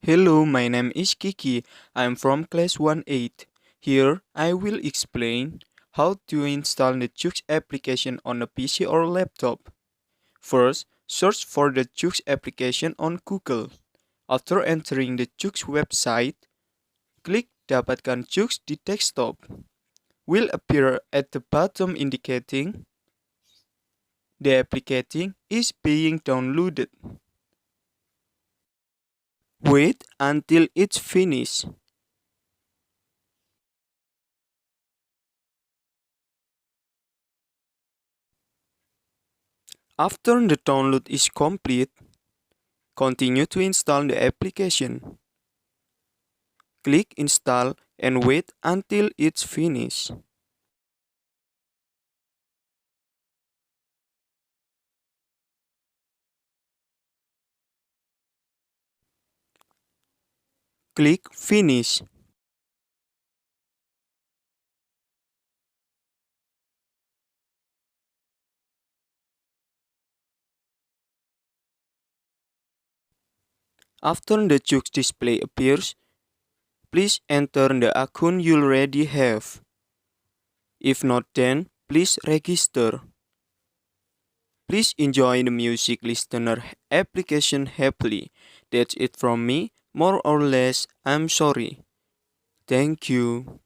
Hello, my name is Kiki. I'm from class 1-8. Here, I will explain how to install the joox application on a PC or laptop. First, search for the joox application on Google. After entering the joox website, click Dapatkan joox di desktop. Will appear at the bottom indicating the application is being downloaded. Wait until it's finished. After the download is complete, continue to install the application. Click Install and wait until it's finished. Click Finish. After the joox display appears, please enter the account you already have. If not, then please register. Please enjoy the music listener application happily. That's it from me. More or less, I'm sorry. Thank you.